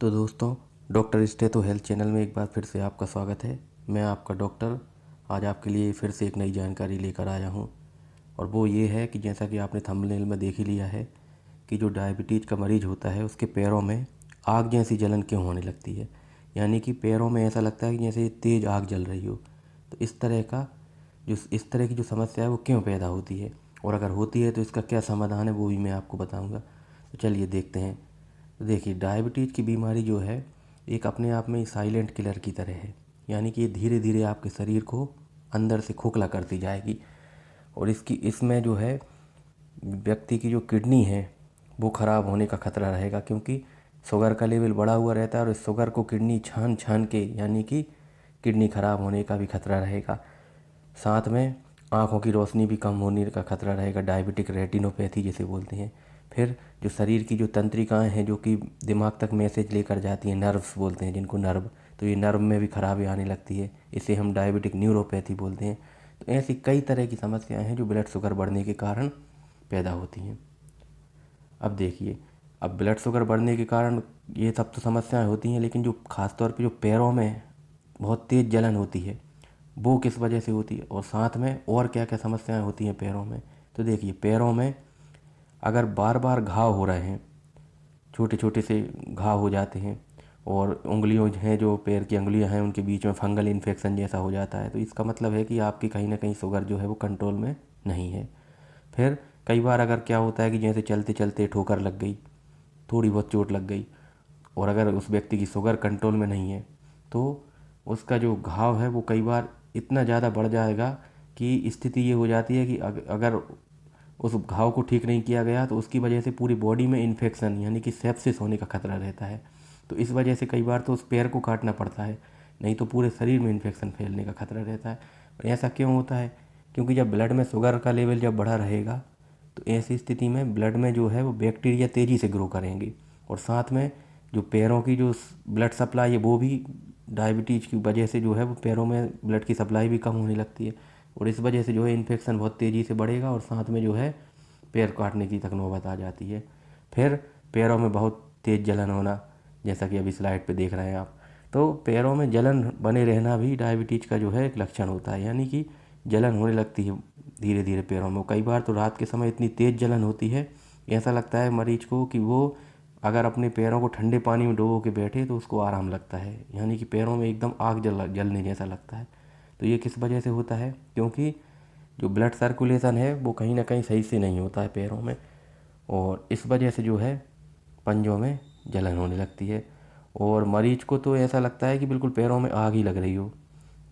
तो दोस्तों, doctor stetho health channel में एक बार फिर से आपका स्वागत है। मैं आपका डॉक्टर आज आपके लिए फिर से एक नई जानकारी लेकर आया हूँ। और वो ये है कि जैसा कि आपने थंबनेल में देख ही लिया है कि जो डायबिटीज़ का मरीज़ होता है उसके पैरों में आग जैसी जलन क्यों होने लगती है। यानी कि पैरों में ऐसा लगता है कि जैसे तेज़ आग जल रही हो। तो इस तरह की जो समस्या है वो क्यों पैदा होती है, और अगर होती है तो इसका क्या समाधान है वो भी मैं आपको बताऊँगा। तो चलिए देखते हैं। तो देखिए, डायबिटीज़ की बीमारी जो है एक अपने आप में साइलेंट किलर की तरह है। यानी कि ये धीरे धीरे आपके शरीर को अंदर से खोखला करती जाएगी। और इसमें जो है व्यक्ति की जो किडनी है वो ख़राब होने का खतरा रहेगा, क्योंकि शुगर का लेवल बढ़ा हुआ रहता है और इस शुगर को किडनी छान छान के, यानी कि किडनी ख़राब होने का भी खतरा रहेगा। साथ में आँखों की रोशनी भी कम होने का खतरा रहेगा, डायबिटिक रेटिनोपैथी जिसे बोलते हैं। फिर जो शरीर की जो तंत्रिकाएं हैं जो कि दिमाग तक मैसेज लेकर जाती हैं, नर्व्स बोलते हैं जिनको, नर्व, तो ये नर्व में भी खराबी आने लगती है। इसे हम डायबिटिक न्यूरोपैथी बोलते हैं। तो ऐसी कई तरह की समस्याएं हैं जो ब्लड शुगर बढ़ने के कारण पैदा होती हैं। अब देखिए, अब ब्लड शुगर बढ़ने के कारण ये सब तो समस्याएं होती हैं, लेकिन जो खासतौर पे जो पैरों में बहुत तेज़ जलन होती है वो किस वजह से होती है, और साथ में और क्या क्या समस्याएं होती हैं पैरों में। तो देखिए, पैरों में अगर बार बार घाव हो रहे हैं, छोटे छोटे से घाव हो जाते हैं, और उंगलियों हैं, जो पैर की उंगलियां हैं उनके बीच में फंगल इन्फेक्शन जैसा हो जाता है, तो इसका मतलब है कि आपकी कहीं ना कहीं शुगर जो है वो कंट्रोल में नहीं है। फिर कई बार अगर क्या होता है कि जैसे चलते चलते ठोकर लग गई, थोड़ी बहुत चोट लग गई, और अगर उस व्यक्ति की शुगर कंट्रोल में नहीं है तो उसका जो घाव है वो कई बार इतना ज़्यादा बढ़ जाएगा कि स्थिति ये हो जाती है कि अगर उस घाव को ठीक नहीं किया गया तो उसकी वजह से पूरी बॉडी में इन्फेक्शन, यानी कि सेप्सिस होने का खतरा रहता है। तो इस वजह से कई बार तो उस पैर को काटना पड़ता है, नहीं तो पूरे शरीर में इन्फेक्शन फैलने का खतरा रहता है। और ऐसा क्यों होता है? क्योंकि जब ब्लड में शुगर का लेवल जब बढ़ा रहेगा तो ऐसी स्थिति में ब्लड में जो है वो बैक्टीरिया तेज़ी से ग्रो करेंगे, और साथ में जो पैरों की जो ब्लड सप्लाई है वो भी डायबिटीज़ की वजह से जो है वो पैरों में ब्लड की सप्लाई भी कम होने लगती है, और इस वजह से जो है इन्फेक्शन बहुत तेज़ी से बढ़ेगा, और साथ में जो है पैर काटने की तक नौबत आ जाती है। फिर पैरों में बहुत तेज़ जलन होना, जैसा कि अभी स्लाइड पे देख रहे हैं आप। तो पैरों में जलन बने रहना भी डायबिटीज़ का जो है एक लक्षण होता है, यानी कि जलन होने लगती है धीरे धीरे पैरों में। कई बार तो रात के समय इतनी तेज़ जलन होती है, ऐसा लगता है मरीज को कि वो अगर अपने पैरों को ठंडे पानी में डुबो के बैठे तो उसको आराम लगता है, यानी कि पैरों में एकदम आग जलने जैसा लगता है। तो ये किस वजह से होता है? क्योंकि जो ब्लड सर्कुलेशन है वो कहीं ना कहीं सही से नहीं होता है पैरों में, और इस वजह से जो है पंजों में जलन होने लगती है, और मरीज को तो ऐसा लगता है कि बिल्कुल पैरों में आग ही लग रही हो,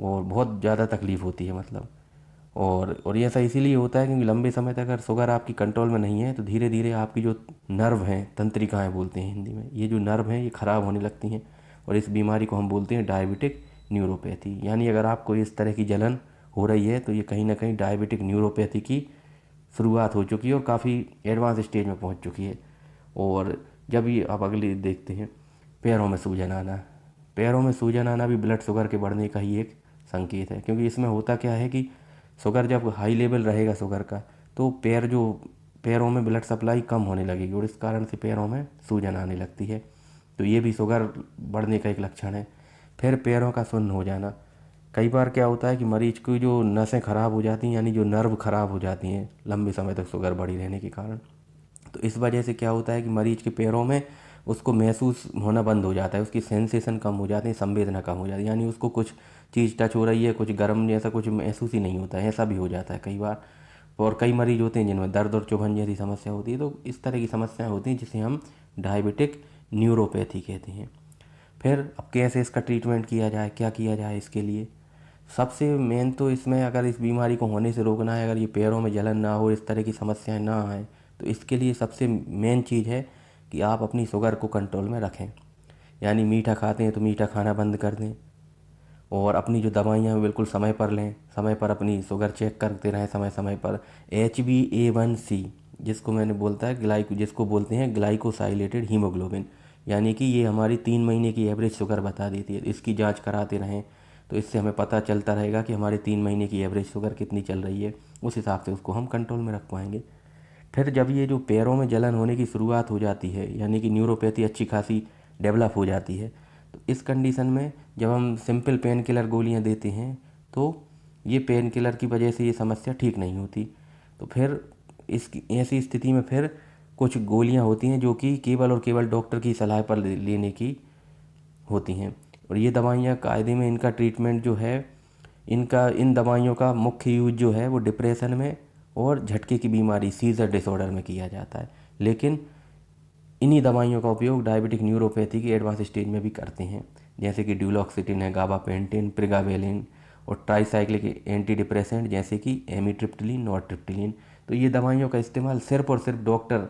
और बहुत ज़्यादा तकलीफ़ होती है मतलब। और ये ऐसा इसीलिए होता है क्योंकि लंबे समय तक अगर शुगर आपकी कंट्रोल में नहीं है तो धीरे धीरे आपकी जो नर्व हैं, तंत्रिकाएं बोलते हैं हिंदी में, ये जो नर्व हैं ये ख़राब होने लगती हैं, और इस बीमारी को हम बोलते हैं डायबिटिक न्यूरोपैथी। यानी अगर आपको इस तरह की जलन हो रही है तो ये कहीं ना कहीं डायबिटिक न्यूरोपैथी की शुरुआत हो चुकी है और काफ़ी एडवांस स्टेज में पहुंच चुकी है। और जब ये आप अगले देखते हैं, पैरों में सूजन आना। पैरों में सूजन आना भी ब्लड शुगर के बढ़ने का ही एक संकेत है, क्योंकि इसमें होता क्या है कि शुगर जब हाई लेवल रहेगा शुगर का तो पैरों में ब्लड सप्लाई कम होने लगेगी, और इस कारण से पैरों में सूजन आने लगती है। तो ये भी शुगर बढ़ने का एक लक्षण है। फिर पैरों का सुन्न हो जाना। कई बार क्या होता है कि मरीज की जो नसें ख़राब हो जाती हैं, यानी जो नर्व ख़राब हो जाती हैं लंबे समय तक शुगर बढ़ी रहने के कारण, तो इस वजह से क्या होता है कि मरीज के पैरों में उसको महसूस होना बंद हो जाता है, उसकी सेंसेशन कम हो जाती है, संवेदना कम हो जाती है, यानी उसको कुछ चीज़ टच हो रही है, कुछ गर्म जैसा कुछ महसूस ही नहीं होता है। ऐसा भी हो जाता है कई बार। और कई मरीज होते हैं जिनमें दर्द और चुभन जैसी समस्या होती है। तो इस तरह की समस्याएं होती हैं जिसे हम डायबिटिक न्यूरोपैथी कहते हैं। फिर अब कैसे इसका ट्रीटमेंट किया जाए, क्या किया जाए इसके लिए? सबसे मेन तो इसमें, अगर इस बीमारी को होने से रोकना है, अगर ये पैरों में जलन ना हो, इस तरह की समस्याएं ना आए, तो इसके लिए सबसे मेन चीज़ है कि आप अपनी शुगर को कंट्रोल में रखें। यानी मीठा खाते हैं तो मीठा खाना बंद कर दें, और अपनी जो दवाइयाँ हैं बिल्कुल समय पर लें, समय पर अपनी शुगर चेक करते रहें समय समय पर। HbA1c, जिसको मैंने बोलता है जिसको बोलते हैं ग्लाइकोसाइलेटेड हीमोग्लोबिन, यानी कि ये हमारी 3 महीने की एवरेज शुगर बता देती है। इसकी जांच कराते रहें तो इससे हमें पता चलता रहेगा कि हमारे 3 महीने की एवरेज शुगर कितनी चल रही है, उस हिसाब से उसको हम कंट्रोल में रख पाएंगे। फिर जब ये जो पैरों में जलन होने की शुरुआत हो जाती है, यानी कि न्यूरोपैथी अच्छी खासी डेवलप हो जाती है। तो इस कंडीशन में जब हम सिंपल पेन किलर गोलियाँ देते हैं तो ये पेन किलर की वजह से ये समस्या ठीक नहीं होती। तो फिर इसकी ऐसी स्थिति में फिर कुछ गोलियाँ होती हैं जो कि केवल और केवल डॉक्टर की सलाह पर लेने की होती हैं। और ये दवाइयाँ कायदे में इनका ट्रीटमेंट जो है, इन दवाइयों का मुख्य यूज जो है वो डिप्रेशन में और झटके की बीमारी सीजर डिसऑर्डर में किया जाता है। लेकिन इन्हीं दवाइयों का उपयोग डायबिटिक न्यूरोपैथी की एडवांस स्टेज में भी करते हैं, जैसे कि ड्यूलॉक्सिटिन है, गाबापेंटिन, प्रिगावेलिन और ट्राईसाइक्लिक एंटी डिप्रेसेंट जैसे कि एमिट्रिप्टिलिन, नॉरट्रिप्टिलिन। तो ये दवाइयों का इस्तेमाल सिर्फ और सिर्फ डॉक्टर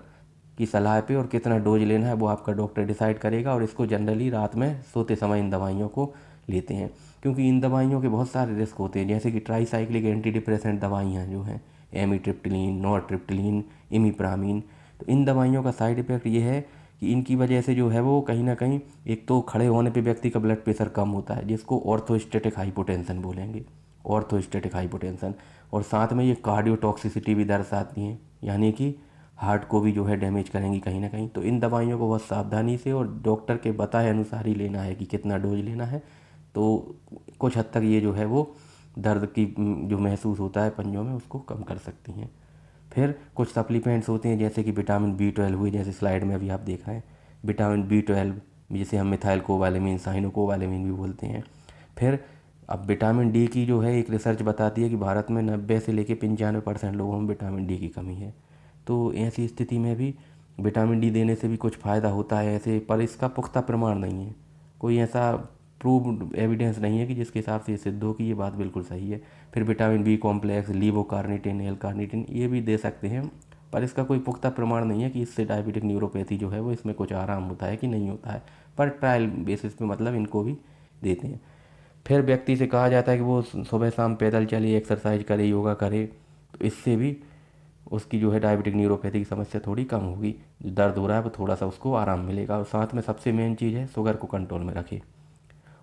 की सलाह पे और कितना डोज लेना है वो आपका डॉक्टर डिसाइड करेगा। और इसको जनरली रात में सोते समय इन दवाइयों को लेते हैं, क्योंकि इन दवाइयों के बहुत सारे रिस्क होते हैं, जैसे कि ट्राईसाइक्लिक एंटी डिप्रेसेंट दवाइयाँ जो हैं, एमिट्रिप्टिलिन, नॉरट्रिप्टिलिन, इमिप्रामिन। तो इन दवाइयों का साइड इफ़ेक्ट ये है कि इनकी वजह से जो है वो कहीं ना कहीं एक तो खड़े होने पे व्यक्ति का ब्लड प्रेशर कम होता है, जिसको ऑर्थोस्टेटिक हाइपोटेंशन बोलेंगे, ऑर्थोस्टेटिक हाइपोटेंशन। और साथ में ये कार्डियोटॉक्सिसिटी भी दर्शाती हैं, यानी कि हार्ट को भी जो है डैमेज करेंगी कहीं ना कहीं। तो इन दवाइयों को बहुत सावधानी से और डॉक्टर के बताए अनुसार ही लेना है कि कितना डोज लेना है। तो कुछ हद तक ये जो है वो दर्द की जो महसूस होता है पंजों में उसको कम कर सकती हैं। फिर कुछ सप्लीमेंट्स होते हैं जैसे कि विटामिन B12 हुई, जैसे स्लाइड में अभी आप देख रहे हैं, विटामिन B12 जिसे हम मिथाइल कोबालेमिन, साइनोकोबालेमिन भी बोलते हैं। फिर अब विटामिन डी की जो है एक रिसर्च बताती है कि भारत में 90 से लेकर 95% लोगों में विटामिन डी की कमी है। तो ऐसी स्थिति में भी विटामिन डी देने से भी कुछ फ़ायदा होता है ऐसे, पर इसका पुख्ता प्रमाण नहीं है, कोई ऐसा प्रूव्ड एविडेंस नहीं है कि जिसके हिसाब से ये सिद्ध हो कि ये बात बिल्कुल सही है। फिर vitamin B complex, levocarnitine, L carnitine ये भी दे सकते हैं, पर इसका कोई पुख्ता प्रमाण नहीं है कि इससे डायबिटिक न्यूरोपैथी जो है वो इसमें कुछ आराम होता है कि नहीं होता है, पर ट्रायल बेसिस पे मतलब इनको भी देते हैं। फिर व्यक्ति से कहा जाता है कि वो सुबह शाम पैदल चले, एक्सरसाइज करे, योगा करे, तो इससे भी उसकी जो है डायबिटिक न्यूरोपैथी की समस्या थोड़ी कम होगी, जो दर्द हो रहा है वो थोड़ा सा उसको आराम मिलेगा। और साथ में सबसे मेन चीज़ है शुगर को कंट्रोल में रखे।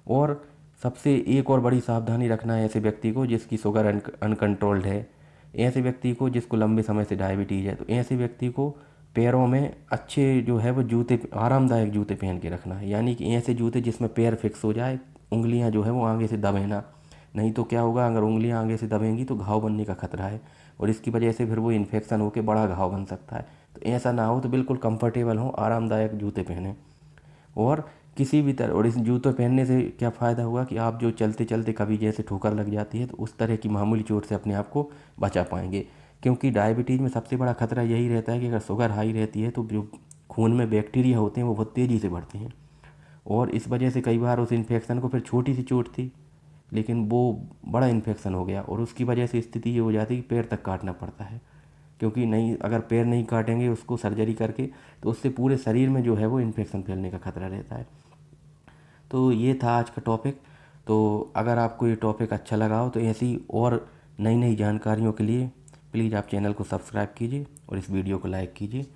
और सबसे एक और बड़ी सावधानी रखना है ऐसे व्यक्ति को जिसकी शुगर अनकंट्रोल्ड है, ऐसे व्यक्ति को जिसको लंबे समय से डायबिटीज़ है। तो ऐसे व्यक्ति को पैरों में अच्छे जो है वो जूते, आरामदायक जूते पहन के रखना है, यानी कि ऐसे जूते जिसमें पैर फिक्स हो जाए, उंगलियां जो है वो आगे से दबे ना। नहीं तो क्या होगा, अगर उंगलियां आगे से दबेंगी तो घाव बनने का खतरा है, और इसकी वजह से फिर वो इन्फेक्शन होकर बड़ा घाव बन सकता है। तो ऐसा ना हो तो बिल्कुल कंफर्टेबल हो, आरामदायक जूते पहने। और किसी भी तरह, और इस जूते पहनने से क्या फ़ायदा हुआ कि आप जो चलते चलते कभी जैसे ठोकर लग जाती है तो उस तरह की मामूली चोट से अपने आप को बचा पाएंगे। क्योंकि डायबिटीज़ में सबसे बड़ा खतरा यही रहता है कि अगर शुगर हाई रहती है तो जो खून में बैक्टीरिया होते हैं वो बहुत तेज़ी से बढ़ते हैं, और इस वजह से कई बार उस इन्फेक्शन को, फिर छोटी सी चोट थी लेकिन वो बड़ा इन्फेक्शन हो गया, और उसकी वजह से स्थिति ये हो जाती है कि पैर तक काटना पड़ता है। क्योंकि नहीं, अगर पैर नहीं काटेंगे उसको सर्जरी करके तो उससे पूरे शरीर में जो है वो इन्फेक्शन फैलने का खतरा रहता है। तो ये था आज का टॉपिक। तो अगर आपको ये टॉपिक अच्छा लगा हो तो ऐसी और नई नई जानकारियों के लिए प्लीज़ आप चैनल को सब्सक्राइब कीजिए और इस वीडियो को लाइक कीजिए।